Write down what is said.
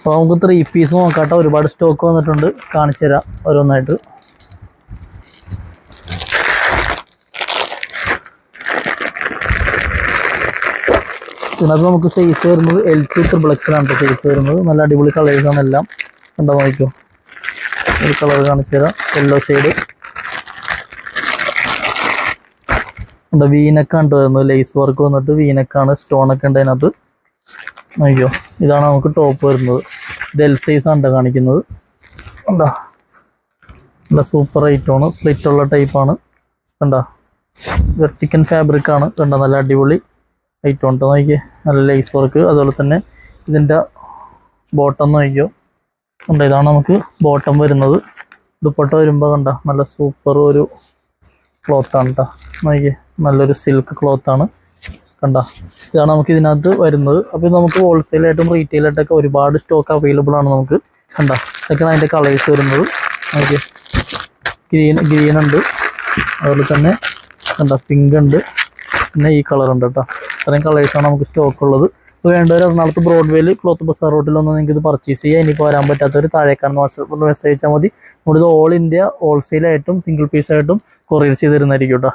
അപ്പോൾ നമുക്ക് 3 പീസ് നോക്കാട്ടോ. ഒരുപാട് സ്റ്റോക്ക് വന്നിട്ടുണ്ട്, കാണിച്ചു തരാം ഓരോന്നായിട്ട്. ഇതിനകത്ത് നമുക്ക് സൈസ് വരുന്നത് L2 XXL ആണ് സൈസ് വരുന്നത്. നല്ല അടിപൊളി കളേഴ്സാണ് എല്ലാം. കണ്ടോ നോക്കിയോ, ഒരു കളർ കാണിച്ചു തരാം, യെല്ലോ ഷെയ്ഡ്. എന്താ വീനക്കാണ് വരുന്നത്, ലേസ് വർക്ക് വന്നിട്ട് വീനക്കാണ്, സ്റ്റോണൊക്കെ ഉണ്ട് അതിനകത്ത്. നോക്കിയോ, ഇതാണ് നമുക്ക് ടോപ്പ് വരുന്നത്. ഇത് L സൈസാണ് കാണിക്കുന്നത്. കണ്ടോ നല്ല സൂപ്പർ ഐറ്റമാണ്, സ്ലിറ്റ് ഉള്ള ടൈപ്പാണ്. കണ്ടോ വെർട്ടിക്കൻ ഫാബ്രിക് ആണ്. കണ്ടോ നല്ല അടിപൊളി ഐറ്റം ഉണ്ട്. നോക്കിയേ, നല്ല ലേസ് വർക്ക്. അതുപോലെ തന്നെ ഇതിൻ്റെ ബോട്ടം നോക്കിയോ, കണ്ടോ ഇതാണ് നമുക്ക് ബോട്ടം വരുന്നത്. ദുപ്പട്ട വരുമ്പോൾ കണ്ടോ നല്ല സൂപ്പർ ഒരു ക്ലോത്താണ് കേട്ടോ. നോക്കിയേ, നല്ലൊരു സിൽക്ക് ക്ലോത്താണ്. കണ്ടോ ഇതാണ് നമുക്ക് ഇതിനകത്ത് വരുന്നത്. അപ്പോൾ നമുക്ക് ഹോൾസെയിലായിട്ടും റീറ്റെയിലായിട്ടൊക്കെ ഒരുപാട് സ്റ്റോക്ക് അവൈലബിൾ ആണ് നമുക്ക്. കണ്ടോ ഇതൊക്കെയാണ് അതിൻ്റെ കളേഴ്സ് വരുന്നത്. നോക്കിയേ, ഗ്രീൻ ഉണ്ട്, അതുപോലെ തന്നെ കണ്ടോ പിങ്ക് ഉണ്ട്, പിന്നെ ഈ കളർ ഉണ്ട് കേട്ടോ. ഇത്രയും കളേഴ്സാണ് നമുക്ക് സ്റ്റോക്ക് ഉള്ളത്. അപ്പോൾ വേണ്ടവർ എറണാകുളത്ത് ബ്രോഡ്വേയിൽ ക്ലോത്ത് ബസാർ റോട്ടിലൊന്ന് നിങ്ങൾക്ക് ഇത് പർച്ചേസ് ചെയ്യാം. ഇനിയിപ്പോൾ വരാൻ പറ്റാത്തവർ താഴേക്കാണ് വാട്സാപ്പിൽ മെസ്സേജ് അയച്ചാൽ മതി. നമ്മളിത് ഓൾ ഇന്ത്യ ഹോൾസെയിലായിട്ടും സിംഗിൾ പീസായിട്ടും കൊറിയർ ചെയ്ത് തരുന്നതായിരിക്കും കേട്ടോ.